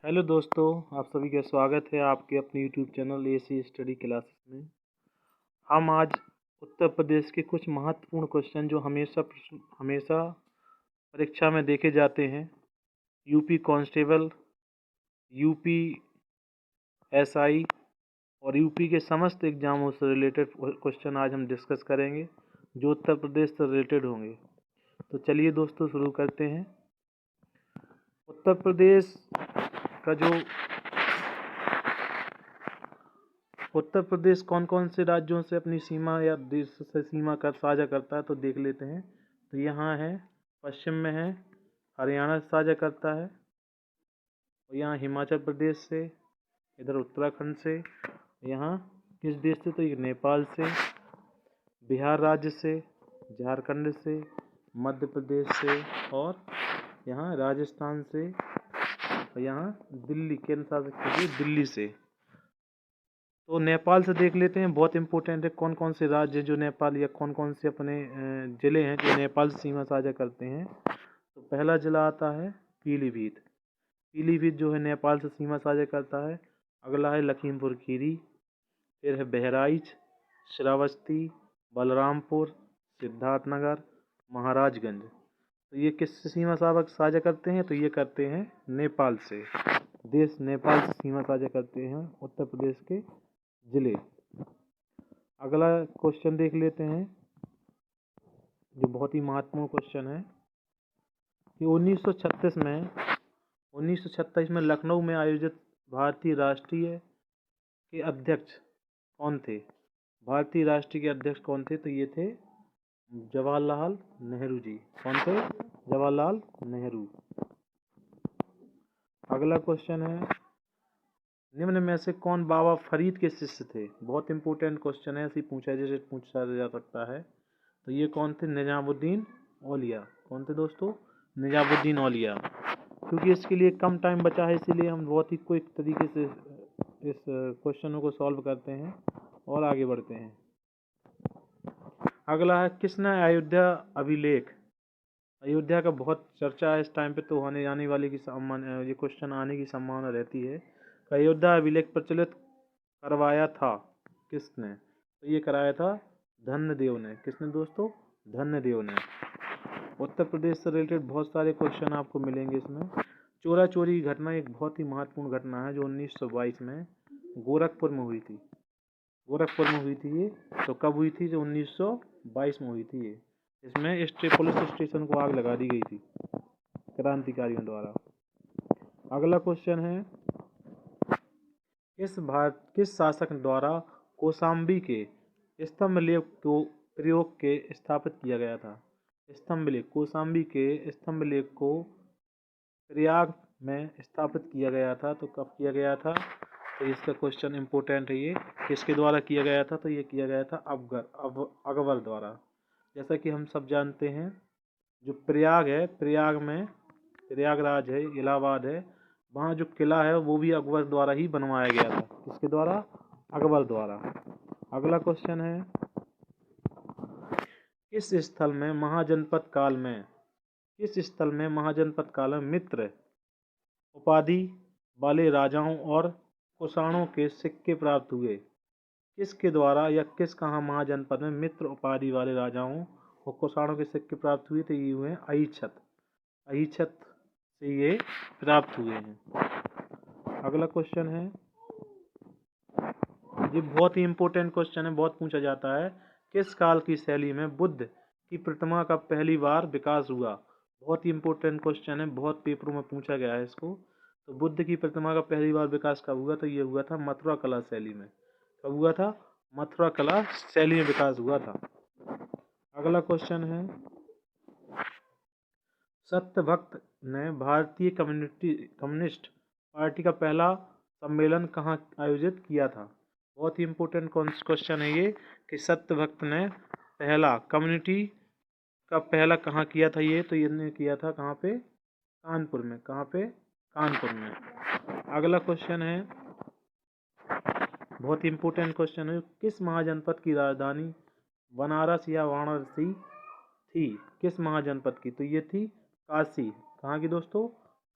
Hello दोस्तों, आप सभी का स्वागत है आपके अपने YouTube channel AC study classes में। हम आज उत्तर प्रदेश के कुछ महत्वपूर्ण क्वेश्चन जो हमेशा परीक्षा में देखे जाते हैं, यूपी कांस्टेबल, यूपी एसआई और यूपी के समस्त एग्जामों से रिलेटेड क्वेश्चन आज हम डिस्कस करेंगे जो उत्तर प्रदेश से रिलेटेड होंगे। तो चलिए दोस्तों शुरू करते हैं। उत्तर प्रदेश का जो उत्तर प्रदेश कौन कौन से राज्यों से अपनी सीमा या देश से सीमा कर साझा करता है तो देख लेते हैं। तो यहाँ है, पश्चिम में है, हरियाणा से साझा करता है, और यहाँ हिमाचल प्रदेश से, इधर उत्तराखंड से, यहाँ किस देश से तो ये नेपाल से, बिहार राज्य से, झारखंड से, मध्य प्रदेश से, और यहाँ राजस्थान से, और यहाँ दिल्ली केंद्र शासित प्रदेश दिल्ली से। तो नेपाल से देख लेते हैं, बहुत इंपॉर्टेंट है कौन कौन से राज्य जो नेपाल या कौन कौन से अपने ज़िले हैं जो नेपाल से सीमा साझा करते हैं। तो पहला ज़िला आता है पीलीभीत। पीलीभीत जो है नेपाल से सीमा साझा करता है। अगला है लखीमपुर खीरी, फिर है बहराइच, श्रावस्ती, बलरामपुर, सिद्धार्थनगर, महाराजगंज। तो ये किससे सीमा साझा करते हैं तो ये करते हैं नेपाल से। देश नेपाल से सीमा साझा करते हैं उत्तर प्रदेश के ज़िले। अगला क्वेश्चन देख लेते हैं जो बहुत ही महत्वपूर्ण क्वेश्चन है कि 1936 में लखनऊ में आयोजित भारतीय राष्ट्रीय के अध्यक्ष कौन थे। भारतीय राष्ट्रीय के अध्यक्ष कौन थे तो ये थे जवाहरलाल नेहरू जी। कौन थे? जवाहरलाल नेहरू। अगला क्वेश्चन है, निम्न में से कौन बाबा फरीद के शिष्य थे। बहुत इंपॉर्टेंट क्वेश्चन है, ऐसे पूछा जा सकता है। तो ये कौन थे? निजामुद्दीन औलिया। कौन थे दोस्तों? निजामुद्दीन औलिया। क्योंकि इसके लिए कम टाइम बचा है इसीलिए हम बहुत ही क्विक तरीके से इस क्वेश्चनों को सॉल्व करते हैं और आगे बढ़ते हैं। अगला है, किसने अयोध्या अभिलेख। अयोध्या का बहुत चर्चा है इस टाइम पे, तो आने वाले की ये क्वेश्चन आने की संभावना रहती है। अयोध्या अभिलेख प्रचलित करवाया था किसने? तो ये कराया था धन्यदेव ने। किसने दोस्तों? धन्यदेव ने। उत्तर प्रदेश से रिलेटेड बहुत सारे क्वेश्चन आपको मिलेंगे इसमें। चोरा चोरी की घटना एक बहुत ही महत्वपूर्ण घटना है जो 1922 में गोरखपुर में हुई थी। गोरखपुर में हुई थी ये। तो कब हुई थी? जो 1922 में हुई थी ये। इसमें पुलिस स्टेशन को आग लगा दी गई थी क्रांतिकारियों द्वारा। अगला क्वेश्चन है, किस शासक द्वारा कौशाम्बी के स्तंभलेख को प्रयोग के स्थापित किया गया था। स्तंभलेख, कौशाम्बी के स्तंभलेख को प्रयाग में स्थापित किया गया था। तो कब किया गया था? तो इसका क्वेश्चन इंपॉर्टेंट है। ये किसके द्वारा किया गया था? तो ये किया गया था अकबर द्वारा। जैसा कि हम सब जानते हैं, जो प्रयाग है, प्रयागराज है, इलाहाबाद है, वहाँ जो किला है वो भी अकबर द्वारा ही बनवाया गया था। किसके द्वारा? अकबर द्वारा। अगला क्वेश्चन है, किस स्थल में महाजनपद काल में मित्र उपाधि वाले राजाओं और कुषाणों के सिक्के प्राप्त हुए। किसके द्वारा या कहाँ महाजनपद में मित्र उपाधि वाले राजाओं और कुषाणों के सिक्के प्राप्त हुए? तो ये हुए अहिच्छत से ये प्राप्त हुए हैं। अगला क्वेश्चन है, ये बहुत ही इंपॉर्टेंट क्वेश्चन है, बहुत पूछा जाता है। किस काल की शैली में बुद्ध की प्रतिमा का पहली बार विकास हुआ? बहुत ही इंपॉर्टेंट क्वेश्चन है, बहुत पेपरों में पूछा गया है इसको। तो बुद्ध की प्रतिमा का पहली बार विकास कब हुआ? तो ये हुआ था मथुरा कला शैली में। कब हुआ था? मथुरा कला शैली में विकास हुआ था। अगला क्वेश्चन है, सत्यभक्त ने भारतीय कम्युनिस्ट पार्टी का पहला सम्मेलन कहाँ आयोजित किया था? बहुत ही इंपॉर्टेंट क्वेश्चन है ये कि सत्यभक्त ने पहला कम्युनिटी का पहला कहाँ किया था ये? तो ये किया था कहाँ पे? कानपुर में। कहाँ पे? कानपुर में। अगला क्वेश्चन है, बहुत इंपॉर्टेंट क्वेश्चन है, किस महाजनपद की राजधानी बनारस या वाराणसी थी? किस महाजनपद की? तो ये थी काशी। कहाँ की दोस्तों?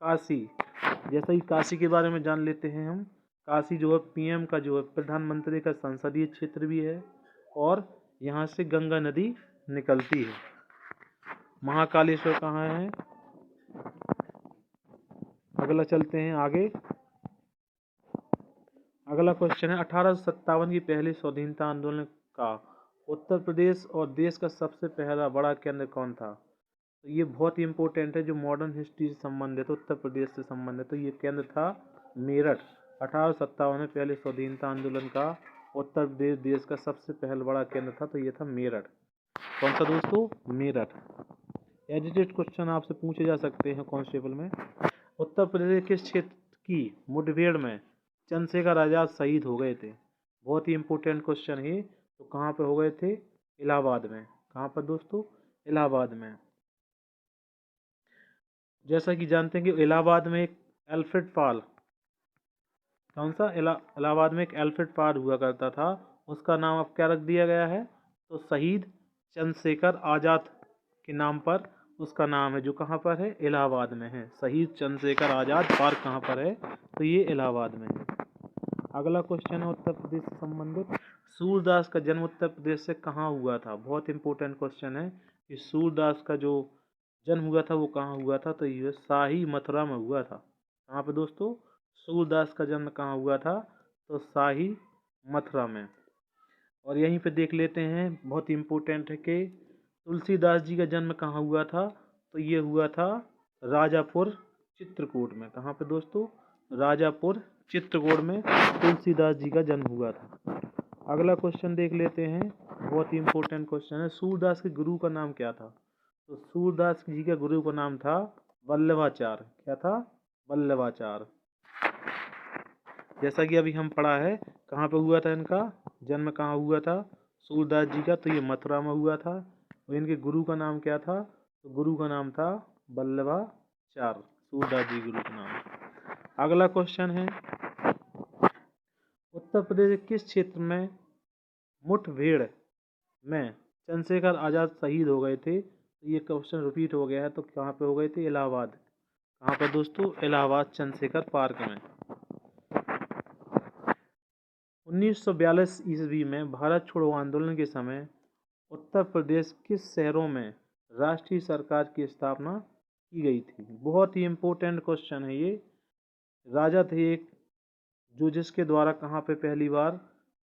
काशी। जैसा ही काशी के बारे में जान लेते हैं हम। काशी जो है पीएम का जो है प्रधानमंत्री का संसदीय क्षेत्र भी है और यहाँ से गंगा नदी निकलती है। महाकालेश्वर कहाँ है? अगला चलते हैं आगे। अगला क्वेश्चन है 1857 की पहले स्वाधीनता आंदोलन का उत्तर प्रदेश और देश का सबसे पहला बड़ा केंद्र कौन था? तो ये बहुत ही इंपॉर्टेंट है, जो मॉडर्न हिस्ट्री से संबंधित, उत्तर प्रदेश से संबंधित। तो ये केंद्र था मेरठ। 1857 में पहले स्वाधीनता आंदोलन का उत्तर प्रदेश देश का सबसे पहला बड़ा केंद्र था, तो ये था मेरठ। कौन सा दोस्तों? मेरठ। एडिटेड क्वेश्चन आपसे पूछे जा सकते हैं कांस्टेबल में। उत्तर प्रदेश के क्षेत्र की मुठभेड़ में चंद्रशेखर आजाद शहीद हो गए थे। बहुत ही इंपॉर्टेंट क्वेश्चन है। तो कहाँ पे हो गए थे? इलाहाबाद में। कहाँ पर दोस्तों? इलाहाबाद में। जैसा कि जानते हैं कि इलाहाबाद में एक एल्फ्रेड पाल, कौन सा? इलाहाबाद में एक एल्फ्रेड पाल हुआ करता था, उसका नाम अब क्या रख दिया गया है? तो शहीद चंद्रशेखर आजाद के नाम पर उसका नाम है, जो कहाँ पर है? इलाहाबाद में है। शहीद चंद्रशेखर आजाद पार्क कहाँ पर है? तो ये इलाहाबाद में है। अगला क्वेश्चन है उत्तर प्रदेश से संबंधित। सूरदास का जन्म उत्तर प्रदेश से कहाँ हुआ था? बहुत इंपॉर्टेंट क्वेश्चन है कि सूरदास का जो जन्म हुआ था वो कहाँ हुआ था? तो ये शाही मथुरा में हुआ था। कहाँ पे दोस्तों? सूरदास का जन्म कहाँ हुआ था? तो शाही मथुरा में। और यहीं पे देख लेते हैं, बहुत इंपॉर्टेंट है कि तुलसीदास जी का जन्म कहाँ हुआ था? तो ये हुआ था राजापुर चित्रकूट में। कहाँ पे दोस्तों? राजापुर चित्रकूट में तुलसीदास जी का जन्म हुआ था। अगला क्वेश्चन देख लेते हैं, बहुत ही इंपॉर्टेंट क्वेश्चन है। सूरदास के गुरु का नाम क्या था? तो सूरदास जी का गुरु का नाम था वल्लभाचार्य। क्या था? वल्लभाचार्य। जैसा कि अभी हम पढ़ा है, कहाँ पे हुआ था इनका जन्म? कहाँ हुआ था सूरदास जी का? तो ये मथुरा में हुआ था। और इनके गुरु का नाम क्या था? तो गुरु का नाम था वल्लभाचार्य। सूरदास जी गुरु का नाम। अगला क्वेश्चन है, उत्तर प्रदेश के किस क्षेत्र में मुठभेड़ में चंद्रशेखर आजाद शहीद हो गए थे? तो ये क्वेश्चन रिपीट हो गया है। तो कहाँ पे हो गए थे? इलाहाबाद। कहाँ पर दोस्तों? इलाहाबाद चंद्रशेखर पार्क में। 1942 ईस्वी में भारत छोड़ो आंदोलन के समय उत्तर प्रदेश किस शहरों में राष्ट्रीय सरकार की स्थापना की गई थी? बहुत ही इम्पोर्टेंट क्वेश्चन है ये। राजा थे एक, जो जिसके द्वारा कहाँ पे पहली बार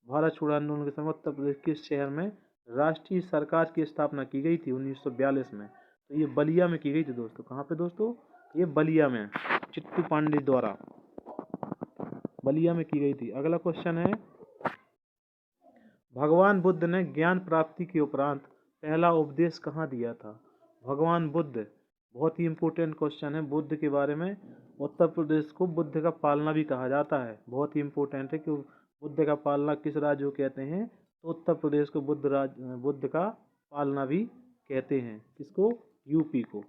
भारत छोड़ो आंदोलन के समय उत्तर प्रदेश किस शहर में राष्ट्रीय सरकार की स्थापना की गई थी 1942 में? तो ये बलिया में की गई थी दोस्तों। कहाँ पे दोस्तों? ये बलिया में, चिट्टू पांडे द्वारा बलिया में की गई थी। अगला क्वेश्चन है, भगवान बुद्ध ने ज्ञान प्राप्ति के उपरांत पहला उपदेश कहाँ दिया था? भगवान बुद्ध, बहुत ही इम्पोर्टेंट क्वेश्चन है बुद्ध के बारे में। उत्तर प्रदेश को बुद्ध का पालना भी कहा जाता है। बहुत ही इम्पोर्टेंट है कि बुद्ध का पालना किस राज्य को कहते हैं? तो उत्तर प्रदेश को बुद्ध का पालना भी कहते हैं। किसको? यूपी को।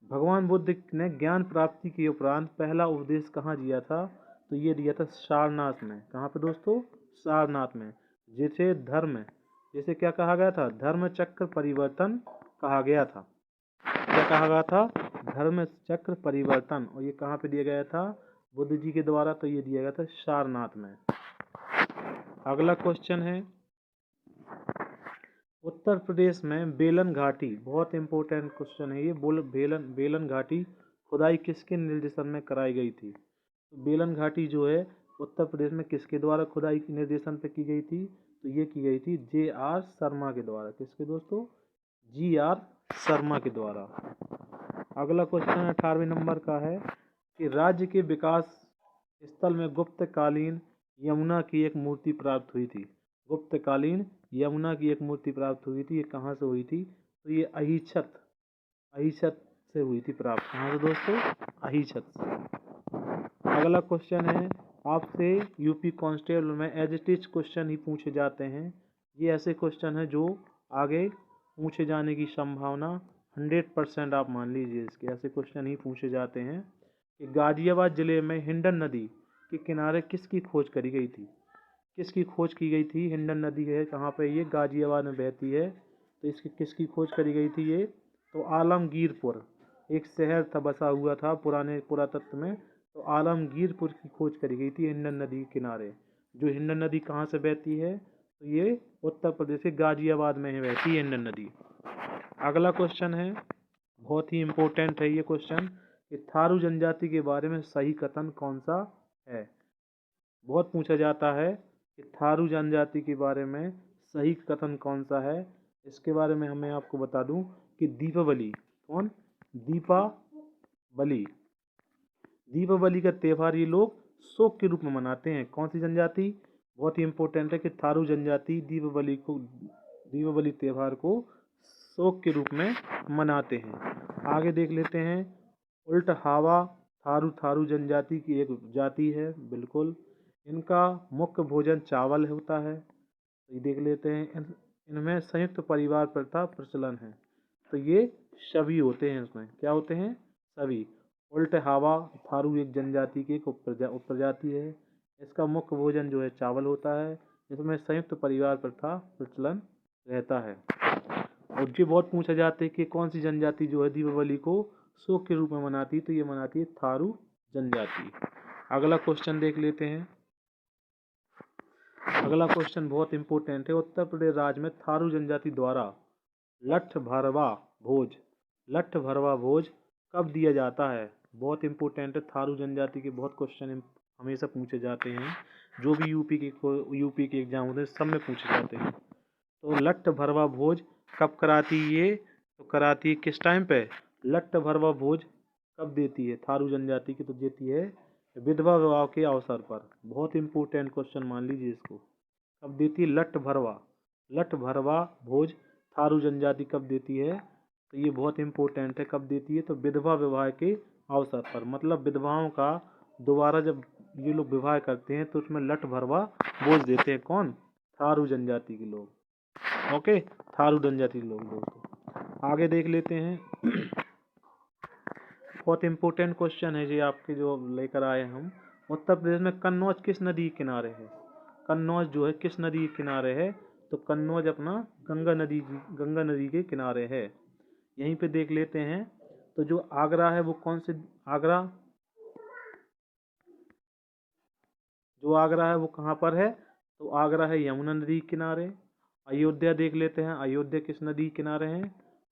भगवान बुद्ध ने ज्ञान प्राप्ति के उपरांत पहला उपदेश कहाँ दिया था? तो ये दिया था सारनाथ में। कहाँ पे दोस्तों? सारनाथ में। जिसे क्या कहा गया था? धर्म चक्र परिवर्तन कहा गया था। क्या कहा गया था? धर्म चक्र परिवर्तन। और ये कहाँ पे दिया गया था? बुद्ध जी के द्वारा। तो ये दिया गया था सारनाथ में। अगला क्वेश्चन है, उत्तर प्रदेश में बेलन घाटी, बहुत इंपॉर्टेंट क्वेश्चन है ये। बेलन घाटी खुदाई किसके निर्देशन में कराई गई थी? तो बेलन घाटी जो है उत्तर प्रदेश में किसके द्वारा खुदाई के निर्देशन पे की गई थी? तो ये की गई थी J.R. शर्मा के द्वारा। किसके दोस्तों? G.R. शर्मा के द्वारा। अगला क्वेश्चन 18वें नंबर का है कि राज्य के विकास स्थल में गुप्तकालीन यमुना की एक मूर्ति प्राप्त हुई थी। गुप्तकालीन यमुना की एक मूर्ति प्राप्त हुई थी। ये कहाँ से हुई थी? तो ये अहिछत से हुई थी प्राप्त। कहाँ से दोस्तों? अहिछत से। अगला क्वेश्चन है, आपसे यूपी कांस्टेबल में एज इट इज क्वेश्चन ही पूछे जाते हैं। ये ऐसे क्वेश्चन है जो आगे पूछे जाने की संभावना 100% आप मान लीजिए। इसके ऐसे क्वेश्चन ही पूछे जाते हैं कि गाजियाबाद जिले में हिंडन नदी के किनारे किसकी खोज करी गई थी? किसकी खोज की गई थी? हिंडन नदी है कहाँ पे? ये गाजियाबाद में बहती है। तो इसकी किसकी खोज करी गई थी? ये तो आलमगीरपुर, एक शहर था बसा हुआ था पुराने पुरातत्व में। तो आलमगीरपुर की खोज करी गई थी हिंडन नदी के किनारे। जो हिंडन नदी कहाँ से बहती है, तो ये उत्तर प्रदेश के गाजियाबाद में ही बहती है हिंडन नदी। अगला क्वेश्चन है, बहुत ही इम्पोर्टेंट है ये क्वेश्चन, कि थारू जनजाति के बारे में सही कथन कौन सा है। बहुत पूछा जाता है कि थारू जनजाति के बारे में सही कथन कौन सा है। इसके बारे में मैं आपको बता दूं कि दीपावली, कौन, दीपावली, दीपावली का त्यौहार ये लोग शोक के रूप में मनाते हैं। कौन सी जनजाति, बहुत ही इम्पोर्टेंट है कि थारू जनजाति दीपावली त्यौहार को शोक के रूप में मनाते हैं। आगे देख लेते हैं, उल्ट हावा थारू जनजाति की एक जाति है, बिल्कुल। इनका मुख्य भोजन चावल होता है। तो ये देख लेते हैं, इनमें संयुक्त परिवार प्रथा प्रचलन है। तो ये सभी होते हैं, इसमें क्या होते हैं, सभी। उल्ट हावा थारू एक जनजाति की एक उपप्रजाति है। इसका मुख्य भोजन जो है चावल होता है। इसमें संयुक्त परिवार प्रथा प्रचलन रहता है। और ये बहुत पूछा जाता है कि कौन सी जनजाति जो है दीपावली को शोक के रूप में मनाती है, तो ये मनाती है थारू जनजाति। अगला क्वेश्चन देख लेते हैं। अगला क्वेश्चन बहुत इंपॉर्टेंट है। उत्तर प्रदेश राज्य में थारू जनजाति द्वारा लठ भरवा भोज कब दिया जाता है। बहुत इंपॉर्टेंट है, थारू जनजाति के बहुत क्वेश्चन हमेशा पूछे जाते हैं। जो भी यूपी के एग्जाम होते हैं सब में पूछे जाते हैं। तो लठ भरवा भोज कब कराती है ये, तो कराती है किस टाइम पे, लठ भरवा भोज कब देती है थारू जनजाति की, तो देती है विधवा विवाह के अवसर पर। बहुत इंपॉर्टेंट क्वेश्चन, मान लीजिए इसको। कब देती है, लठ भरवा भोज थारू जनजाति कब देती है, तो ये बहुत इंपॉर्टेंट है। कब देती है, तो विधवा विवाह के अवसर पर। मतलब विधवाओं का दोबारा जब ये लोग विवाह करते हैं तो उसमें लठ भरवा भोज देते हैं। कौन, थारू जनजाति के लोग। ओके, थारू जनजाति के लोग दोस्तों। आगे देख लेते हैं। बहुत इंपॉर्टेंट क्वेश्चन है जी आपके जो लेकर आए हम। उत्तर प्रदेश में कन्नौज किस नदी के किनारे है। कन्नौज जो है किस नदी के किनारे है, तो कन्नौज अपना गंगा नदी के किनारे है। यहीं पे देख लेते हैं। तो जो आगरा है वो कौन से, जो आगरा है वो कहाँ पर है, तो आगरा है यमुना नदी के किनारे। अयोध्या देख लेते हैं, अयोध्या किस नदी के किनारे है,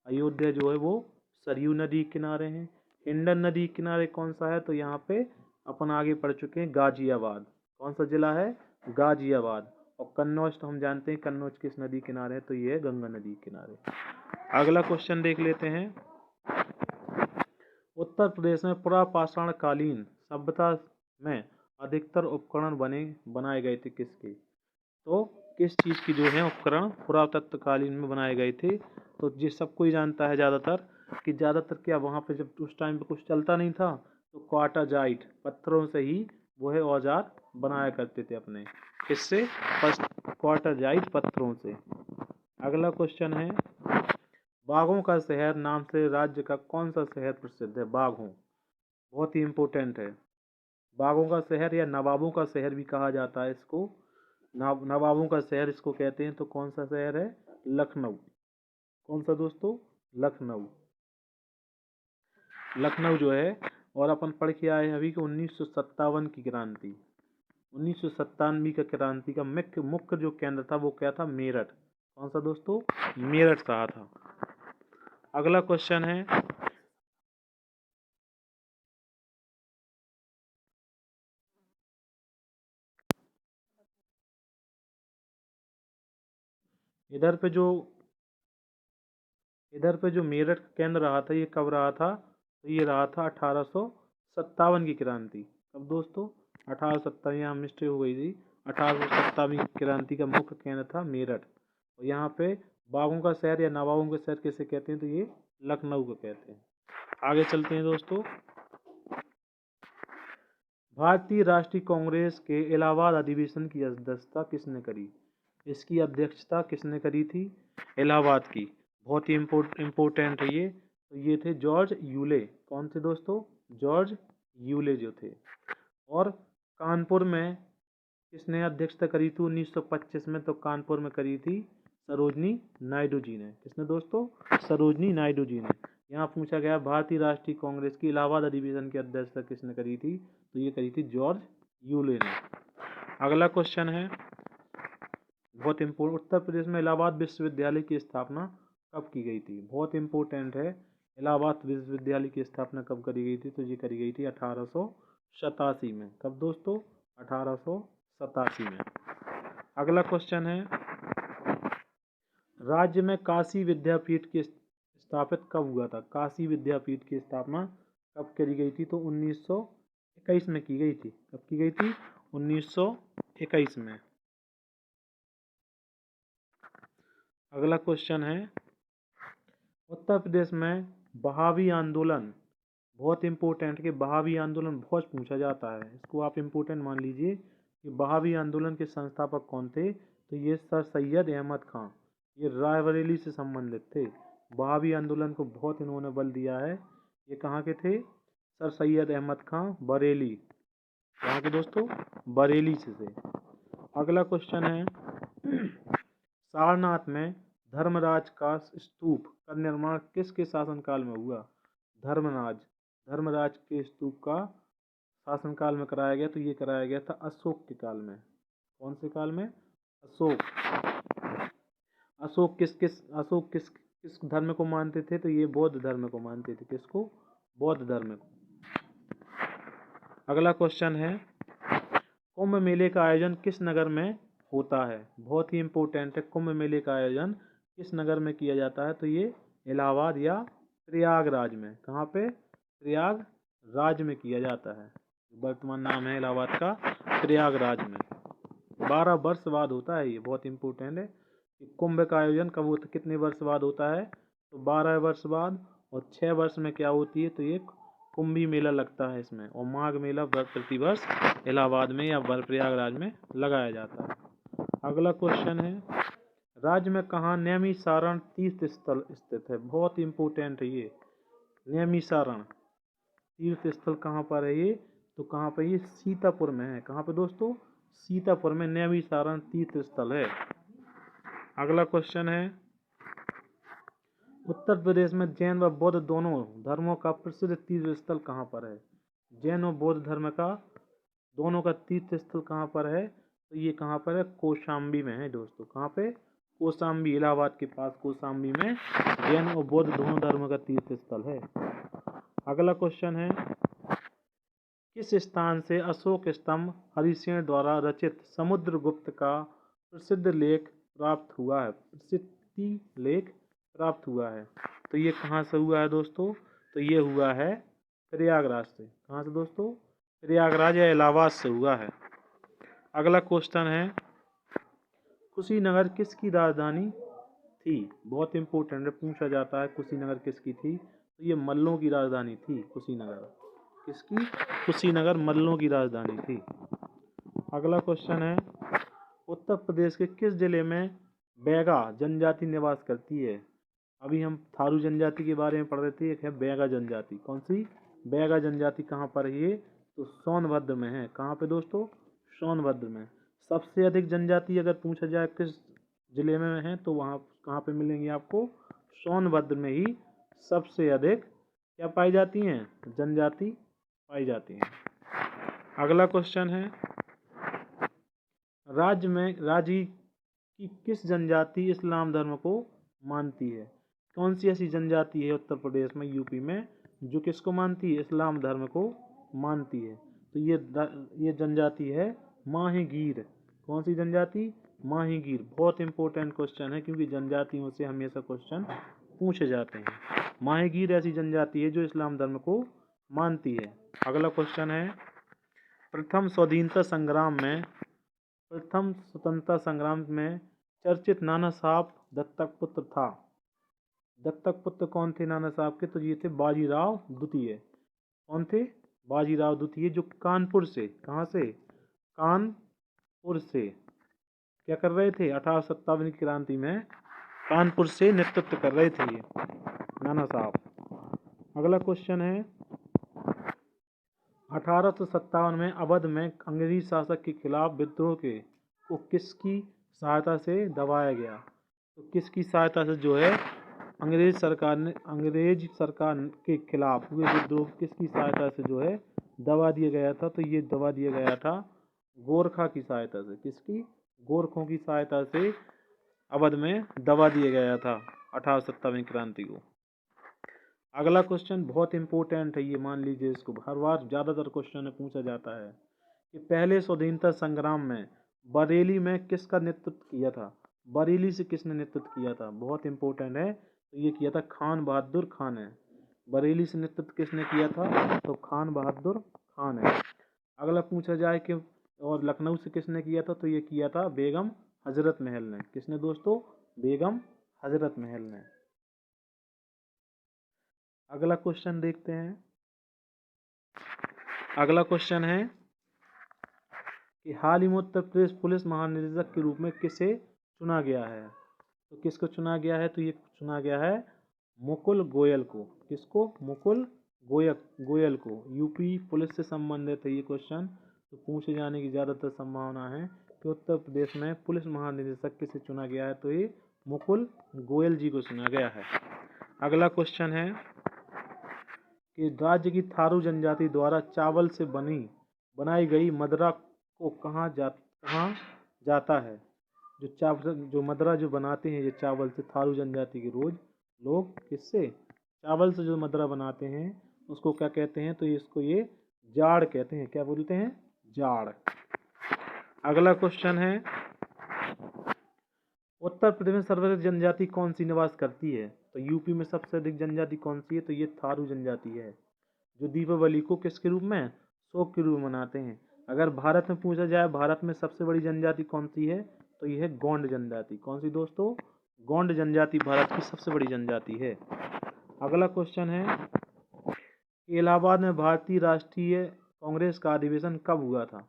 अयोध्या जो है वो सरयू नदी के किनारे है। हिंडन नदी के किनारे कौन सा है, तो यहाँ पे अपन आगे पढ़ चुके हैं, गाजियाबाद। कौन सा जिला है, गाजियाबाद। और कन्नौज तो हम जानते हैं कन्नौज किस नदी के किनारे है, तो ये है गंगा नदी के किनारे। अगला क्वेश्चन देख लेते हैं। उत्तर प्रदेश में पुरापाषाण कालीन सभ्यता में अधिकतर उपकरण बनाए गए थे किसके, तो किस चीज़ की जो है उपकरण पुरातत्वकालीन में बनाए गए थे। तो जिस सबको ही जानता है ज़्यादातर कि ज़्यादातर क्या वहाँ पे जब उस टाइम पे कुछ चलता नहीं था तो क्वाटाजाइट पत्थरों से ही वो है औजार बनाया करते थे अपने। किससे, क्वाटाजाइट पत्थरों से। अगला क्वेश्चन है, बाघों का शहर नाम से राज्य का कौन सा शहर प्रसिद्ध है। बाघों, बहुत ही इम्पोर्टेंट है। बाघों का शहर या नवाबों का शहर भी कहा जाता है इसको। नवाबों का शहर इसको कहते हैं। तो कौन सा शहर है, लखनऊ। कौन सा दोस्तों, लखनऊ। लखनऊ जो है, और अपन पढ़ के आए हैं अभी कि 1957 की क्रांति, 1997 का क्रांति का मुख्य जो केंद्र था वो क्या था, मेरठ। कौन सा दोस्तों, मेरठ रहा था। अगला क्वेश्चन है, इधर पे जो मेरठ केंद्र रहा था ये कब रहा था, तो ये रहा था 1857 की क्रांति। कब दोस्तों, 1857, यहाँ मिस्टेक हो गई थी। 1857 की क्रांति का मुख्य केंद्र था मेरठ। और यहाँ पे बाघों का शहर या नवाबों का शहर किसे कहते हैं, तो ये लखनऊ को कहते हैं। आगे चलते हैं दोस्तों। भारतीय राष्ट्रीय कांग्रेस के इलाहाबाद अधिवेशन की अध्यक्षता किसने करी। इसकी अध्यक्षता किसने करी थी, इलाहाबाद की। बहुत ही इम्पोर्टेंट है ये। तो ये थे जॉर्ज यूले। कौन थे दोस्तों, जॉर्ज यूले जो थे। और कानपुर में किसने अध्यक्षता करी थी 1925 में, तो कानपुर में करी थी सरोजनी नायडू जी ने। किसने दोस्तों, सरोजनी नायडू जी ने। यहाँ पूछा गया भारतीय राष्ट्रीय कांग्रेस की इलाहाबाद अधिवेशन की अध्यक्षता किसने करी थी, तो ये करी थी जॉर्ज यूले ने। अगला क्वेश्चन है बहुत इम्पोर्टेंट, उत्तर प्रदेश में इलाहाबाद विश्वविद्यालय की स्थापना कब की गई थी। बहुत इम्पोर्टेंट है, इलाहाबाद विश्वविद्यालय की स्थापना कब करी गई थी, तो ये करी गई थी 1887 में। कब दोस्तों, 1887 में। अगला क्वेश्चन है राज्य में काशी विद्यापीठ की स्थापित कब हुआ था। काशी विद्यापीठ की स्थापना कब करी गई थी, तो 1921 में की गई थी। कब की गई थी, 1921 में। अगला क्वेश्चन है उत्तर प्रदेश में बहावी आंदोलन, बहुत इंपॉर्टेंट कि बहावी आंदोलन बहुत पूछा जाता है, इसको आप इंपॉर्टेंट मान लीजिए कि बहावी आंदोलन के संस्थापक कौन थे, तो ये सर सैयद अहमद खां, ये रायबरेली से संबंधित थे। बहावी आंदोलन को बहुत इन्होंने बल दिया है। ये कहाँ के थे, सर सैयद अहमद खां, बरेली। कहाँ के दोस्तों, बरेली से थे। अगला क्वेश्चन है सारनाथ में धर्मराज का स्तूप का निर्माण किसके शासनकाल में हुआ। धर्मराज के स्तूप का शासनकाल में कराया गया, तो ये कराया गया था अशोक के काल में। कौन से काल में, अशोक किस धर्म को मानते थे, तो ये बौद्ध धर्म को मानते थे। किसको, बौद्ध धर्म को। अगला क्वेश्चन है कुंभ मेले का आयोजन किस नगर में होता है। बहुत ही इंपॉर्टेंट है, कुंभ मेले का आयोजन किस नगर में किया जाता है, तो ये इलाहाबाद या प्रयागराज में। कहाँ पे, प्रयागराज में किया जाता है। वर्तमान नाम है इलाहाबाद का, प्रयागराज में। 12 वर्ष बाद होता है ये, बहुत इंपॉर्टेंट है कि कुंभ का आयोजन कब होता, कितने वर्ष बाद होता है, तो 12 वर्ष बाद। और 6 वर्ष में क्या होती है, तो ये कुंभी मेला लगता है इसमें। और माघ मेला प्रतिवर्ष इलाहाबाद में या प्रयागराज में लगाया जाता है। अगला क्वेश्चन है राज्य में कहाँ नैमिषारण तीर्थ स्थल स्थित है। बहुत इंपॉर्टेंट है ये, नैमिषारण तीर्थ स्थल कहाँ पर है ये, तो कहाँ पर, ये सीतापुर में है। कहाँ पे दोस्तों, सीतापुर में नैमिषारण तीर्थ स्थल है। अगला क्वेश्चन है उत्तर प्रदेश में जैन व बौद्ध दोनों धर्मों का प्रसिद्ध तीर्थ स्थल कहाँ पर है। जैन और बौद्ध धर्म का दोनों का तीर्थ स्थल कहाँ पर है, तो ये कहाँ पर है, कौशाम्बी में है दोस्तों। कहाँ पे, कौशाम्बी, इलाहाबाद के पास कौशाम्बी में जैन और बौद्ध दोनों धर्म का तीर्थ स्थल है। अगला क्वेश्चन है किस स्थान से अशोक स्तंभ हरिसेन द्वारा रचित समुद्रगुप्त का प्रसिद्ध लेख प्राप्त हुआ है, प्रसिद्धि लेख प्राप्त हुआ है, तो ये कहाँ से हुआ है दोस्तों, तो ये हुआ है प्रयागराज से। कहाँ से दोस्तों, प्रयागराज या इलाहाबाद से हुआ है। अगला क्वेश्चन है कुशीनगर किसकी राजधानी थी। बहुत इंपॉर्टेंट है, पूछा जाता है कुशीनगर किसकी थी, तो ये मल्लों की राजधानी थी। कुशीनगर किसकी, कुशीनगर मल्लों की राजधानी थी। अगला क्वेश्चन है उत्तर प्रदेश के किस जिले में बैगा जनजाति निवास करती है। अभी हम थारू जनजाति के बारे में पढ़ रहे थे, एक है बैगा जनजाति। कौन सी, बैगा जनजाति कहाँ पर है ये, तो सोनभद्र में है। कहाँ पे दोस्तों, सोनभद्र में। सबसे अधिक जनजाति अगर पूछा जाए किस जिले में है, तो वहाँ कहाँ पे मिलेंगी आपको, सोनभद्र में ही सबसे अधिक क्या पाई जाती हैं, जनजाति पाई जाती हैं। अगला क्वेश्चन है राज्य की किस जनजाति इस्लाम धर्म को मानती है। कौन सी ऐसी जनजाति है उत्तर प्रदेश में, यूपी में, जो किसको मानती है, इस्लाम धर्म को मानती है, तो ये जनजाति है माहीगीर। कौन सी जनजाति, माहीगीर। बहुत इंपॉर्टेंट क्वेश्चन है क्योंकि जनजातियों से हमेशा क्वेश्चन पूछे जाते हैं। माहीगीर ऐसी जनजाति है जो इस्लाम धर्म को मानती है। अगला क्वेश्चन है प्रथम स्वतंत्रता संग्राम में चर्चित नाना साहब दत्तक पुत्र था। दत्तक पुत्र कौन थे नाना साहब के, तो ये थे बाजीराव द्वितीय। कौन थे, बाजीराव द्वितीय, जो कानपुर से, कहाँ से, कानपुर से क्या कर रहे थे, 1857 की क्रांति में कानपुर से नेतृत्व कर रहे थे ये नाना साहब। अगला क्वेश्चन है 1857 में अवध में अंग्रेजी शासक के खिलाफ विद्रोह को किसकी सहायता से दबाया गया। तो किसकी सहायता से जो है अंग्रेज सरकार के खिलाफ हुए विद्रोह किसकी सहायता से जो है दबा दिया गया था? तो ये दबा दिया गया था गोरखा की सहायता से। किसकी? गोरखों की सहायता से अवध में दबा दिया गया था 1870 क्रांति को। अगला क्वेश्चन बहुत इंपॉर्टेंट है, ये मान लीजिए, इसको हर बार ज़्यादातर क्वेश्चन में पूछा जाता है कि पहले स्वतंत्रता संग्राम में बरेली में किसका नेतृत्व किया था? बरेली से किसने नेतृत्व किया था? बहुत इंपॉर्टेंट है। तो ये किया था खान बहादुर खान है। बरेली से नेतृत्व किसने किया था? तो खान बहादुर खान है। अगला पूछा जाए कि और लखनऊ से किसने किया था? तो ये किया था बेगम हजरत महल ने। किसने दोस्तों? बेगम हजरत महल ने। अगला क्वेश्चन देखते हैं। अगला क्वेश्चन है कि हाल ही में उत्तर प्रदेश पुलिस महानिदेशक के रूप में किसे चुना गया है? तो किसको चुना गया है? तो ये चुना गया है मुकुल गोयल को। किसको? मुकुल गोयल को। यूपी पुलिस से संबंधित है ये क्वेश्चन, तो पूछे जाने की ज़्यादातर संभावना है कि उत्तर प्रदेश में पुलिस महानिदेशक किसे चुना गया है? तो ये मुकुल गोयल जी को चुना गया है। अगला क्वेश्चन है कि राज्य की थारू जनजाति द्वारा चावल से बनाई गई मदरा को कहाँ जाता है? जो मदरा जो बनाते हैं ये चावल से, थारू जनजाति के लोग किससे? चावल से जो मदरा बनाते हैं उसको क्या कहते हैं? तो इसको ये जाड़ कहते हैं। क्या बोलते हैं? जाड़। अगला क्वेश्चन है उत्तर प्रदेश में सर्वाधिक जनजाति कौन सी निवास करती है? तो यूपी में सबसे अधिक जनजाति कौन सी है? तो ये थारू जनजाति है, जो दीपावली को किसके रूप में? शोक के रूप में मनाते हैं। अगर भारत में पूछा जाए भारत में सबसे बड़ी जनजाति कौन सी है? तो यह है गोंड जनजाति। कौन सी दोस्तों? गोंड जनजाति भारत की सबसे बड़ी जनजाति है। अगला क्वेश्चन है इलाहाबाद में भारतीय राष्ट्रीय कांग्रेस का अधिवेशन कब हुआ था?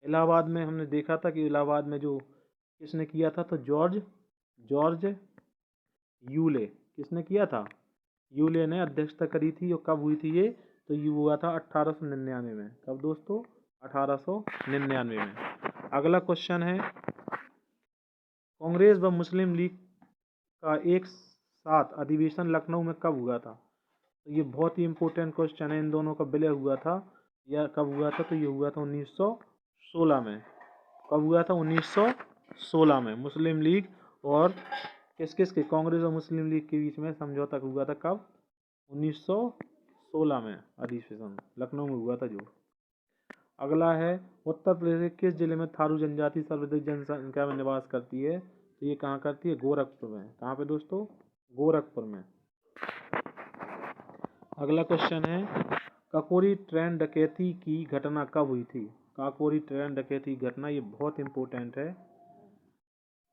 इलाहाबाद में हमने देखा था कि इलाहाबाद में जो किसने किया था? तो जॉर्ज यूले। किसने किया था? यूले ने अध्यक्षता करी थी। और कब हुई थी ये? तो ये हुआ था 1899 में। कब दोस्तों? 1899 में। अगला क्वेश्चन है कांग्रेस व मुस्लिम लीग का एक साथ अधिवेशन लखनऊ में कब हुआ था? तो ये बहुत ही इंपॉर्टेंट क्वेश्चन है। इन दोनों का विलय हुआ था या कब हुआ था? तो ये हुआ था 1916 में। कब हुआ था? 1916 में। मुस्लिम लीग और किस के? कांग्रेस और मुस्लिम लीग के बीच में समझौता हुआ था। कब? 1916 में अधिवेशन लखनऊ में हुआ था जो। अगला है उत्तर प्रदेश के किस जिले में थारू जनजाति सर्वाधिक जनसंख्या में निवास करती है? तो ये कहाँ करती है? गोरखपुर में। कहाँ पे दोस्तों? गोरखपुर में। अगला क्वेश्चन है काकोरी ट्रेन डकैती की घटना कब हुई थी? काकोरी ट्रेन डकैती की घटना, ये बहुत इंपॉर्टेंट है।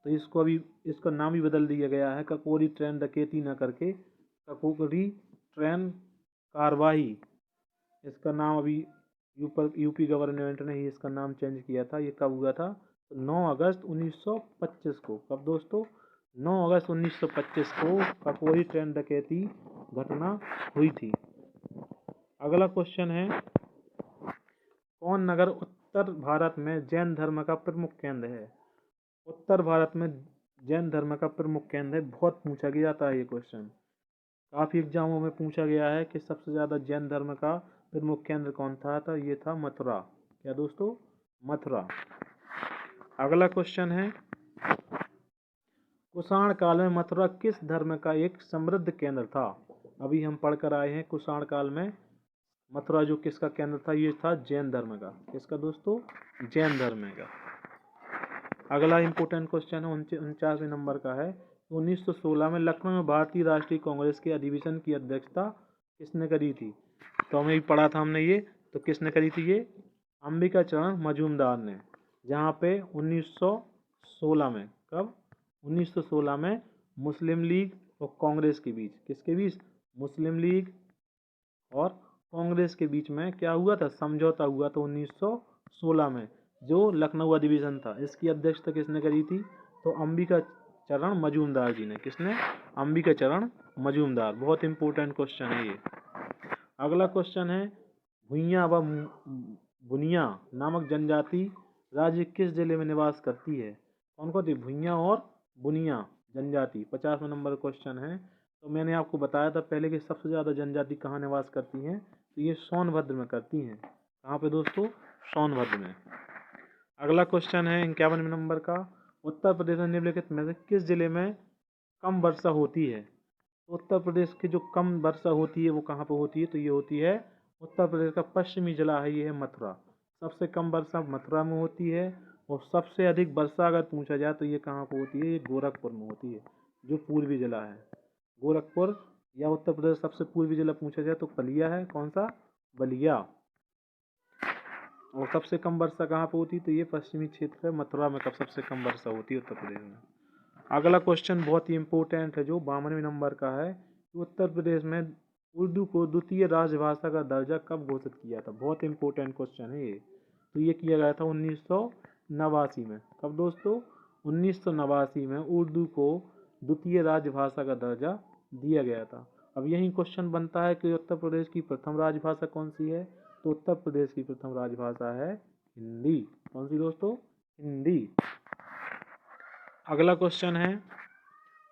तो इसका नाम ही बदल दिया गया है, काकोरी ट्रेन डकैती न करके काकोरी ट्रेन कार्रवाई। इसका नाम अभी यूपी गवर्नमेंट ने ही इसका नाम चेंज किया था। ये कब हुआ था? तो 9 अगस्त 1925 को। कब दोस्तों? 9 अगस्त 1925 को काकोरी ट्रेन डकैती घटना हुई थी। अगला क्वेश्चन है कौन नगर उत्तर भारत में जैन धर्म का प्रमुख केंद्र है? उत्तर भारत में जैन धर्म का प्रमुख केंद्र है। बहुत पूछा गया जाता है ये क्वेश्चन, काफ़ी एग्जामों में पूछा गया है कि सबसे ज़्यादा जैन धर्म का प्रमुख केंद्र कौन था? तो ये था मथुरा। क्या दोस्तों? मथुरा। अगला क्वेश्चन है कुषाण काल में मथुरा किस धर्म का एक समृद्ध केंद्र था? अभी हम पढ़कर आए हैं कुषाण काल में मथुरा जो किसका केंद्र था? ये था जैन धर्म का। किसका दोस्तों? जैन धर्म का। अगला इंपॉर्टेंट क्वेश्चन है 49वें नंबर का है 1916 में लखनऊ में भारतीय राष्ट्रीय कांग्रेस के अधिवेशन की अध्यक्षता किसने करी थी? तो हमें भी पढ़ा था हमने ये। तो किसने करी थी ये? अंबिका चरण मजूमदार ने। जहाँ पे 1916 में, कब? 1916 में मुस्लिम लीग और कांग्रेस के बीच, किसके बीच? मुस्लिम लीग और कांग्रेस के बीच में क्या हुआ था? समझौता हुआ था 1916 में, जो लखनऊ अधिवेशन था। इसकी अध्यक्षता किसने करी थी? तो अंबिका चरण मजूमदार जी ने। किसने? अंबिका चरण मजूमदार। बहुत इंपॉर्टेंट क्वेश्चन है ये। अगला क्वेश्चन है भुइयां व बुनिया नामक जनजाति राज्य किस जिले में निवास करती है? कौन कौन थी? भुइयां और बुनिया जनजाति। 50वें नंबर क्वेश्चन है तो मैंने आपको बताया था पहले कि सबसे ज़्यादा जनजाति कहाँ निवास करती हैं, तो ये सोनभद्र में करती हैं। कहाँ पे दोस्तों? सोनभद्र में। अगला क्वेश्चन है 51वें नंबर का, उत्तर प्रदेश में निम्नलिखित में से किस जिले में कम वर्षा होती है? उत्तर प्रदेश की जो कम वर्षा होती है वो कहाँ पे होती है? तो ये होती है उत्तर प्रदेश का पश्चिमी जिला है, ये है मथुरा। सबसे कम वर्षा मथुरा में होती है और सबसे अधिक वर्षा अगर पूछा जाए तो ये कहाँ पे होती है? ये गोरखपुर में होती है, जो पूर्वी जिला है गोरखपुर। या उत्तर प्रदेश सबसे पूर्वी जिला पूछा जाए तो बलिया है। कौन सा? बलिया। और सबसे कम वर्षा कहाँ पे होती है? तो ये पश्चिमी क्षेत्र है मथुरा में कब सबसे कम वर्षा होती है उत्तर प्रदेश में। अगला क्वेश्चन बहुत ही इम्पोर्टेंट है जो 52वें नंबर का है, उत्तर प्रदेश में उर्दू को द्वितीय राजभाषा का दर्जा कब घोषित किया था? बहुत इंपॉर्टेंट क्वेश्चन है ये। तो ये किया गया था 1989 में। कब दोस्तों? 1989 में उर्दू को द्वितीय राजभाषा का दर्जा दिया गया था। अब यही क्वेश्चन बनता है कि उत्तर प्रदेश की प्रथम राजभाषा कौन सी है? तो उत्तर प्रदेश की प्रथम राजभाषा है हिंदी। कौन सी दोस्तों? हिंदी। अगला क्वेश्चन है,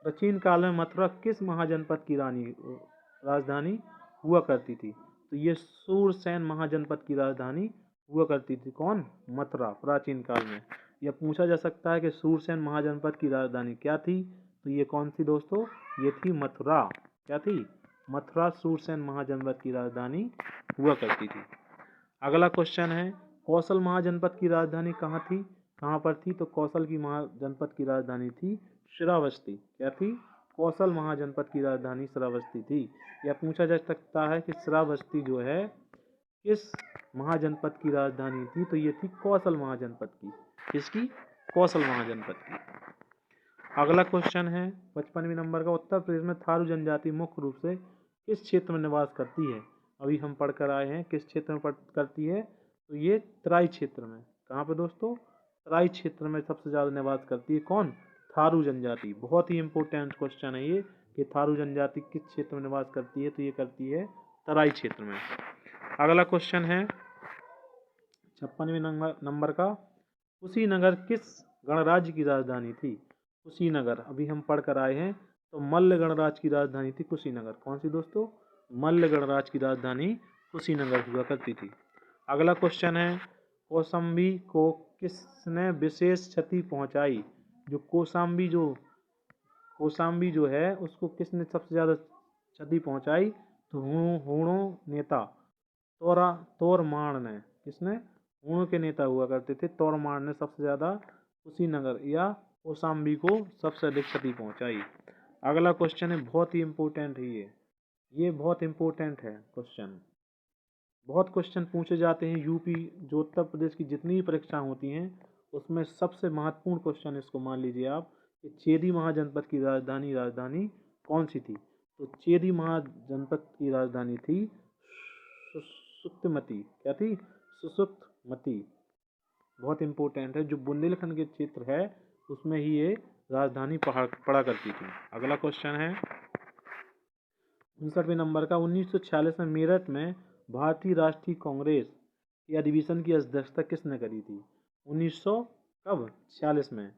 प्राचीन काल में मथुरा किस महाजनपद की राजधानी हुआ करती थी? तो ये सूरसेन महाजनपद की राजधानी हुआ करती थी। कौन? मथुरा। प्राचीन काल में यह पूछा जा सकता है कि सूरसेन महाजनपद की राजधानी क्या थी? तो ये कौन सी दोस्तों? ये थी मथुरा। क्या थी? मथुरा सूरसेन महाजनपद की राजधानी हुआ करती थी। अगला क्वेश्चन है, कौशल महाजनपद की राजधानी कहाँ थी? कहाँ पर थी? तो कौशल की महाजनपद की राजधानी थी श्रावस्ती। क्या थी? कौशल महाजनपद की राजधानी श्रावस्ती थी। यह पूछा जा सकता है कि श्रावस्ती जो है किस महाजनपद की राजधानी थी? तो ये थी कौशल महाजनपद की। किसकी? कौशल महाजनपद की। अगला क्वेश्चन है 55वें नंबर का, उत्तर प्रदेश में थारू जनजाति मुख्य रूप से किस क्षेत्र में निवास करती है? अभी हम पढ़कर आए हैं किस क्षेत्र में करती है? तो ये तराई क्षेत्र में। कहाँ पे दोस्तों? तराई क्षेत्र में सबसे ज़्यादा निवास करती है। कौन? थारू जनजाति। बहुत ही इंपॉर्टेंट क्वेश्चन है ये कि थारू जनजाति किस क्षेत्र में निवास करती है? तो ये करती है तराई क्षेत्र में। अगला क्वेश्चन है 56वें नंबर का, कुशीनगर किस गणराज्य की राजधानी थी? कुशीनगर अभी हम पढ़ कर आए हैं, तो मल्ल गणराज्य की राजधानी थी कुशीनगर। कौन सी दोस्तों? मल्ल गणराज्य की राजधानी कुशीनगर हुआ करती थी। अगला क्वेश्चन है, कौशाम्बी को किसने विशेष क्षति पहुंचाई? जो कौशाम्बी जो है उसको किसने सबसे ज़्यादा क्षति पहुंचाई? तो हूणों नेता तोरमाण ने। किसने? हूणों के नेता हुआ करते थे तोरमाण ने सबसे ज़्यादा कुशीनगर या कौशाम्बी को सबसे अधिक क्षति पहुंचाई। अगला क्वेश्चन है बहुत ही इम्पोर्टेंट है ये बहुत इम्पोर्टेंट है क्वेश्चन। बहुत क्वेश्चन पूछे जाते हैं यूपी जो उत्तर प्रदेश की जितनी भी परीक्षा होती हैं उसमें सबसे महत्वपूर्ण क्वेश्चन इसको मान लीजिए आप कि चेदी महाजनपद की राजधानी कौन सी थी? तो चेदी महाजनपद की राजधानी थी सुसुप्तमती। क्या थी? सुसुप्तमती। बहुत इम्पोर्टेंट है, जो बुंदेलखंड के क्षेत्र है उसमें ही ये राजधानी पड़ा करती थी। अगला क्वेश्चन है 59वें नंबर का, 1946 में मेरठ में भारतीय राष्ट्रीय कांग्रेस के अधिवेशन की अध्यक्षता किसने करी थी? 1946 में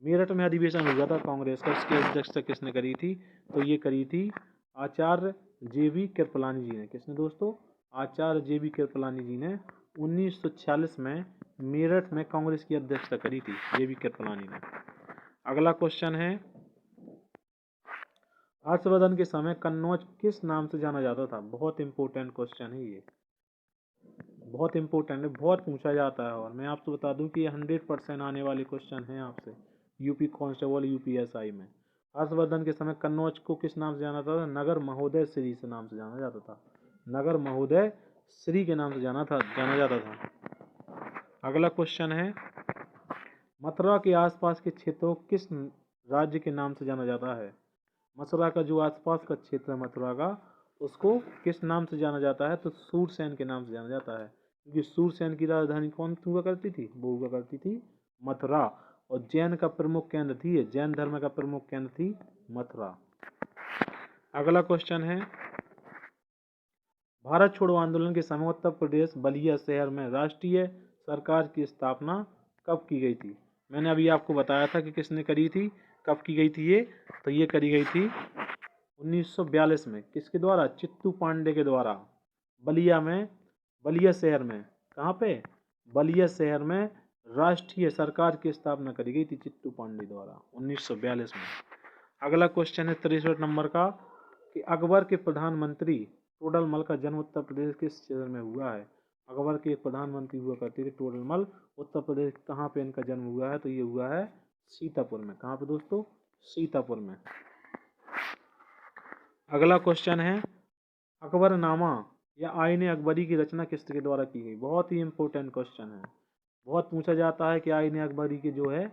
मेरठ में अधिवेशन हुआ था कांग्रेस का, इसकी अध्यक्षता किसने करी थी? तो ये करी थी आचार्य JB कृपलानी जी ने। किसने दोस्तों? आचार्य JB कृपलानी जी ने 1946 में मेरठ में कांग्रेस की अध्यक्षता करी थी JB कृपलानी ने। अगला क्वेश्चन है, हर्षवर्धन के समय कन्नौज किस नाम से जाना जाता था? बहुत इंपॉर्टेंट क्वेश्चन है ये, बहुत इंपॉर्टेंट है, बहुत पूछा जाता है। और मैं आपको बता दूं कि ये 100% आने वाले क्वेश्चन हैं आपसे यूपी कांस्टेबल UPSI में। हर्षवर्धन के समय कन्नौज को किस नाम से जाना जाता था? नगर महोदय श्री से नाम से जाना जाता था। नगर महोदय श्री के नाम से जाना जाता था। अगला क्वेश्चन है, मथुरा के आसपास के क्षेत्रों को किस राज्य के नाम से जाना जाता है? मथुरा का जो आसपास का क्षेत्र है मथुरा का, उसको किस नाम से जाना जाता है? तो सूरसेन के नाम से जाना जाता है, क्योंकि सूरसेन की राजधानी कौन हुआ करती थी? वो हुआ करती थी मथुरा। और जैन का प्रमुख केंद्र थी, जैन धर्म का प्रमुख केंद्र थी मथुरा। अगला क्वेश्चन है, भारत छोड़ो आंदोलन के समय उत्तर प्रदेश बलिया शहर में राष्ट्रीय सरकार की स्थापना कब की गई थी? मैंने अभी आपको बताया था कि किसने करी थी, कब की गई थी ये। तो ये करी गई थी 1942 में किसके द्वारा? चित्तू पांडे के द्वारा बलिया शहर में। कहाँ पे? बलिया शहर में राष्ट्रीय सरकार की स्थापना करी गई थी चित्तू पांडे द्वारा 1942 में। अगला क्वेश्चन है 63 नंबर का कि अकबर के प्रधानमंत्री टोडरमल का जन्म उत्तर प्रदेश किस शहर में हुआ है? अकबर के प्रधानमंत्री हुआ करते थे टोडरमल, उत्तर प्रदेश कहाँ पे इनका जन्म हुआ है? तो ये हुआ है सीतापुर में। कहाँ पे दोस्तों? सीतापुर में। अगला क्वेश्चन है अकबरनामा या आईने अकबरी की रचना किसके द्वारा की गई? बहुत ही इंपॉर्टेंट क्वेश्चन है, बहुत पूछा जाता है कि आईने अकबरी की जो है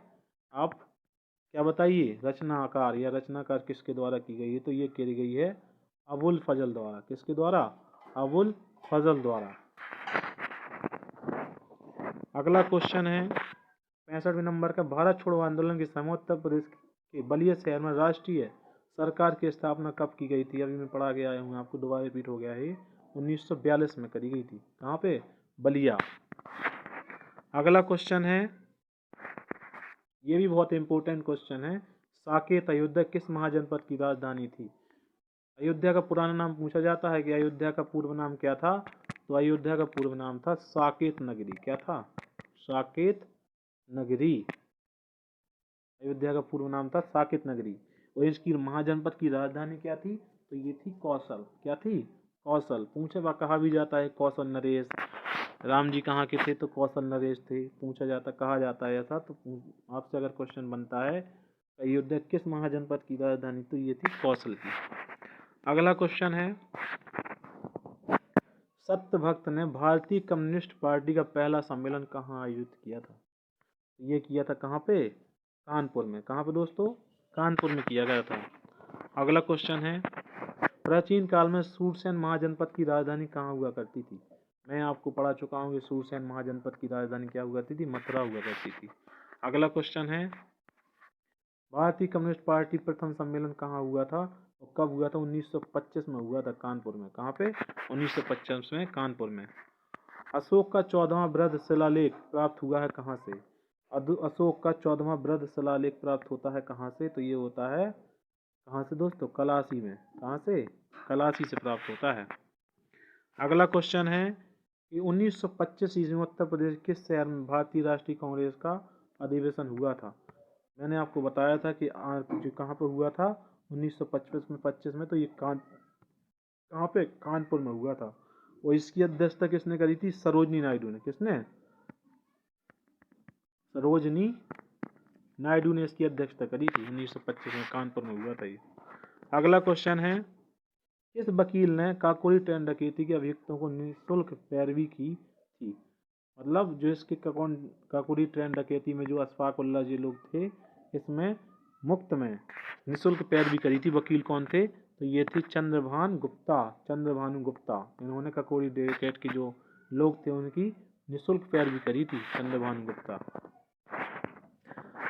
आप क्या बताइए रचनाकार या रचनाकार किसके द्वारा की गई है? तो ये की गई है अबुल फजल द्वारा। किसके द्वारा? अबुल फजल द्वारा। अगला क्वेश्चन है 65वें नंबर का भारत छोड़ो आंदोलन के समय उत्तर प्रदेश के बलिया शहर में राष्ट्रीय सरकार की स्थापना कब की गई थी? अभी मैं पढ़ा के आया हूँ आपको, दोबारा रिपीट हो गया है। 1942 में करी गई थी। कहाँ पे? बलिया। अगला क्वेश्चन है, ये भी बहुत इंपॉर्टेंट क्वेश्चन है, साकेत अयोध्या किस महाजनपद की राजधानी थी? अयोध्या का पुराना नाम पूछा जाता है कि अयोध्या का पूर्व नाम क्या था? तो अयोध्या का पूर्व नाम था साकेत नगरी। क्या था? साकेत नगरी। अयोध्या का पूर्व नाम था साकेत नगरी। और इसकी महाजनपद की राजधानी क्या थी? तो ये थी कौशल। क्या थी? कौशल। पूछा कहा भी जाता है कौशल नरेश, राम जी कहाँ के थे? तो कौशल नरेश थे। पूछा जाता, कहा जाता है ऐसा। तो आपसे अगर क्वेश्चन बनता है अयोध्या किस महाजनपद की राजधानी? तो ये थी कौशल की। अगला क्वेश्चन है सत्यभक्त ने भारतीय कम्युनिस्ट पार्टी का पहला सम्मेलन कहाँ आयोजित किया था? ये किया था कहाँ पे? कानपुर में। कहाँ पे दोस्तों? कानपुर में किया गया था। अगला क्वेश्चन है प्राचीन काल में सूरसेन महाजनपद की राजधानी कहाँ हुआ करती थी? मैं आपको पढ़ा चुका हूँ कि सूरसेन महाजनपद की राजधानी क्या हुआ करती थी? मथुरा हुआ करती थी। अगला क्वेश्चन है भारतीय कम्युनिस्ट पार्टी प्रथम सम्मेलन कहाँ हुआ था और कब हुआ था? 1925 में हुआ था कानपुर में। कहाँ पे? 1925 में कानपुर में। अशोक का 14वां बृहद शिलालेख प्राप्त हुआ है कहाँ से? अशोक का 14वां बृहद शिलालेख प्राप्त होता है कहाँ से? तो ये होता है कहाँ से दोस्तों? कलासी में। कहाँ से? कलासी से प्राप्त होता है। अगला क्वेश्चन है कि 1925 ईस्वी में उत्तर प्रदेश किस शहर में भारतीय राष्ट्रीय कांग्रेस का अधिवेशन हुआ था? मैंने आपको बताया था कि जो कहाँ पर हुआ था 1925 में, तो ये कहाँ पे? कानपुर में हुआ था। और इसकी अध्यक्षता किसने करी थी? सरोजनी नायडू ने। किसने? सरोजनी नायडू ने इसकी अध्यक्षता करी थी। 1925 में कानपुर में हुआ था ये। अगला क्वेश्चन है किस वकील ने काकोरी ट्रेन डकैती के अभियुक्तों को निःशुल्क पैरवी की थी? मतलब जो इसके काकोरी ट्रेन डकैती में जो अशफाक उल्लाह जी लोग थे, इसमें मुफ्त में निःशुल्क पैरवी करी थी। वकील कौन थे? तो ये थे चंद्रभानु गुप्ता। इन्होंने काकोरी डकैत के जो लोग थे उनकी निःशुल्क पैरवी करी थी, चंद्रभानु गुप्ता।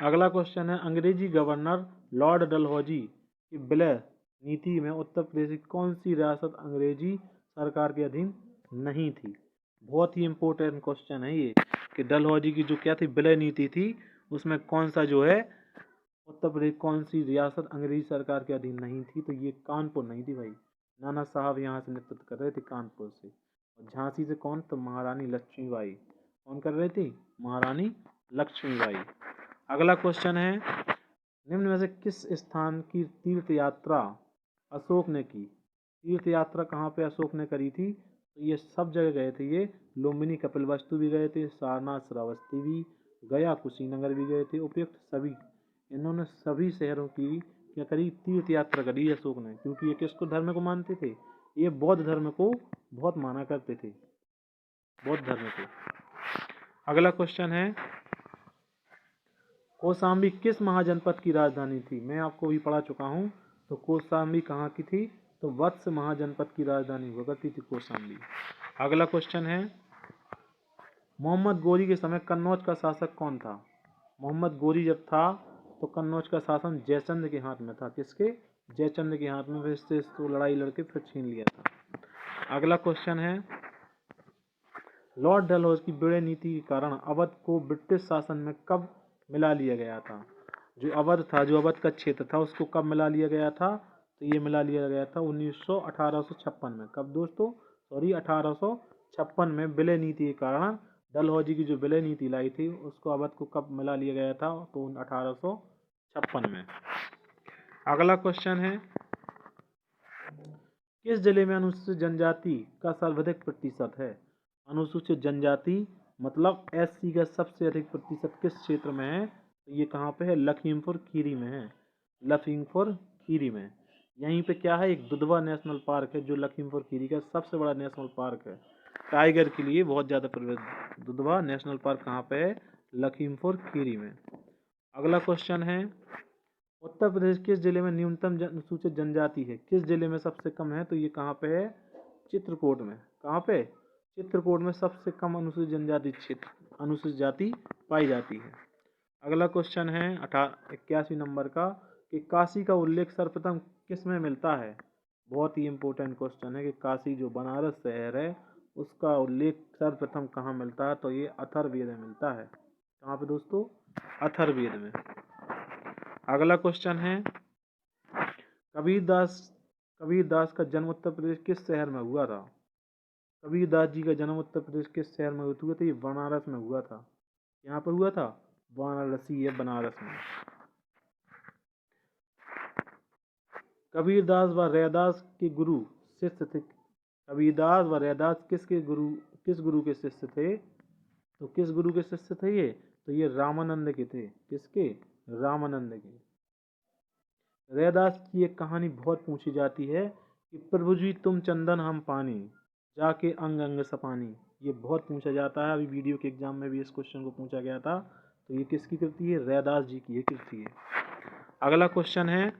अगला क्वेश्चन है अंग्रेजी गवर्नर लॉर्ड डलहौजी की विलय नीति में उत्तर प्रदेश की कौन सी रियासत अंग्रेजी सरकार के अधीन नहीं थी? बहुत ही इंपॉर्टेंट क्वेश्चन है ये कि डलहौजी की जो क्या थी विलय नीति थी, उसमें कौन सा जो है उत्तर प्रदेश कौन सी रियासत अंग्रेजी सरकार के अधीन नहीं थी? तो ये कानपुर नहीं थी भाई। नाना साहब यहाँ से नेतृत्व कर रहे थे कानपुर से। और झांसी से कौन? तो महारानी लक्ष्मीबाई। कौन कर रहे थे? महारानी लक्ष्मीबाई। अगला क्वेश्चन है निम्न में से किस स्थान की तीर्थ यात्रा अशोक ने की? तीर्थ यात्रा कहाँ पे अशोक ने करी थी? तो ये सब जगह गए थे। ये लुम्बिनी कपिलवस्तु भी गए थे, सारनाथ श्रावस्ती भी, गया कुशीनगर भी गए थे। उपयुक्त सभी इन्होंने सभी शहरों की क्या करी? तीर्थ यात्रा करी अशोक ने। क्योंकि ये किसको धर्म को मानते थे? ये बौद्ध धर्म को बहुत माना करते थे, बौद्ध धर्म को। अगला क्वेश्चन है कौशाम्बी किस महाजनपद की राजधानी थी? मैं आपको भी पढ़ा चुका हूँ। तो कौशाम्बी कहाँ की थी? तो वत्स महाजनपद की राजधानी हुआ करती थी कौशाम्बी। अगला क्वेश्चन है मोहम्मद गोरी के समय कन्नौज का शासक कौन था? मोहम्मद गोरी जब था तो कन्नौज का शासन जयचंद के हाथ में था। किसके? जयचंद के हाथ में। फिर इससे इसको लड़ाई लड़के फिर छीन लिया था। अगला क्वेश्चन है लॉर्ड डलहौजी की विलय नीति के कारण अवध को ब्रिटिश शासन में कब मिला लिया गया था? जो अवध था, जो अवध का क्षेत्र था, उसको कब मिला लिया गया था? तो ये मिला लिया गया था 1856 में। कब दोस्तों? सॉरी 1856 में विलय नीति के कारण डलहौजी की जो विलय नीति लाई थी उसको अवध को कब मिला लिया गया था? तो 1856 में। अगला क्वेश्चन है, किस जिले में अनुसूचित जनजाति का सर्वाधिक प्रतिशत है? अनुसूचित जनजाति मतलब एससी का सबसे अधिक प्रतिशत किस क्षेत्र में है? तो ये कहाँ पे है? लखीमपुर खीरी में है। लखीमपुर खीरी में। यहीं पे क्या है? एक दुधवा नेशनल पार्क है जो लखीमपुर खीरी का सबसे बड़ा नेशनल पार्क है। टाइगर के लिए बहुत ज़्यादा प्रसिद्ध दुधवा नेशनल पार्क कहाँ पे है? लखीमपुर खीरी में। अगला क्वेश्चन है, उत्तर प्रदेश किस जिले में न्यूनतम अनुसूचित जनजाति है? किस जिले में सबसे कम है? तो ये कहाँ पे है? चित्रकूट में। कहाँ पे? चित्रकूट में सबसे कम अनुसूचित जनजाति अनुसूचित जाति पाई जाती है। अगला क्वेश्चन है 81 नंबर का, कि काशी का उल्लेख सर्वप्रथम किस में मिलता है? बहुत ही इम्पोर्टेंट क्वेश्चन है कि काशी जो बनारस शहर है उसका उल्लेख सर्वप्रथम कहाँ मिलता है? तो ये अथर्ववेद में मिलता है। कहाँ पे दोस्तों? अथर्ववेद में। अगला क्वेश्चन है, कबीरदास का जन्म उत्तर प्रदेश किस शहर में हुआ था? कबीरदास जी का जन्म उत्तर प्रदेश किस शहर में हुआ था? तो ये बनारस में हुआ था। यहाँ पर हुआ था? वाराणसी है बनारस में। कबीरदास व रैदास के गुरु शिष्य थे। कबीरदास व रैदास किस गुरु के शिष्य थे? तो किस गुरु के शिष्य थे ये? तो ये रामानंद के थे। किसके? रामानंद के। रैदास की एक कहानी बहुत पूछी जाती है कि प्रभु जी तुम चंदन हम पानी, जाके अंग अंग सपानी। ये बहुत पूछा जाता है। अभी वीडियो के एग्जाम में भी इस क्वेश्चन को पूछा गया था। तो ये किसकी कृति है? रैदास जी की ये कृति है। अगला क्वेश्चन है,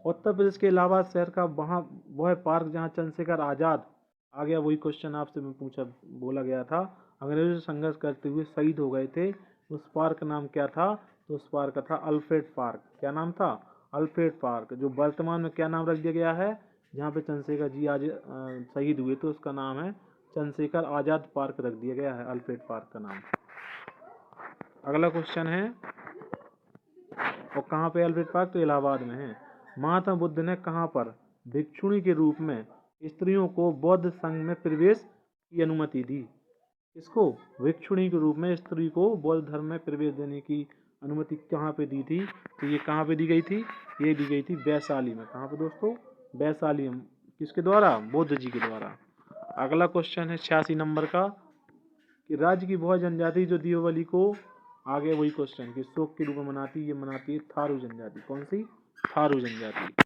उत्तर प्रदेश के इलाहाबाद शहर का वह पार्क जहाँ चंद्रशेखर आजाद, आ गया वही क्वेश्चन आपसे मैं बोला गया था, अंग्रेजों से संघर्ष करते हुए शहीद हो गए थे, उस पार्क का नाम क्या था? तो उस पार्क का था अल्फ्रेड पार्क। क्या नाम था? Alfred park. जो वर्तमान में क्या नाम रख दिया गया है? जहाँ पे चंद्रशेखर जी आज शहीद हुए थे उसका नाम है चंद्रशेखर आजाद पार्क रख दिया गया है, अल्फ्रेड पार्क का नाम। अगला क्वेश्चन है, और कहाँ पे अल्फ्रेड पार्क? तो इलाहाबाद में है। महात्मा बुद्ध ने कहाँ पर भिक्षुणी के रूप में स्त्रियों को बौद्ध संघ में प्रवेश की अनुमति दी? इसको भिक्षुणी के रूप में स्त्री को बौद्ध धर्म में प्रवेश देने की अनुमति कहाँ पे दी थी? तो ये कहाँ पे दी गई थी? ये दी गई थी वैशाली में। कहाँ पे दोस्तों? वैशाली में। किसके द्वारा? बुद्ध जी के द्वारा। अगला क्वेश्चन है 86 नंबर का, कि राज्य की वह जनजाति जो दीपावली को, आगे वही क्वेश्चन, कि शोक के रूप में मनाती है थारू जनजाति। कौन सी? थारू जनजाति।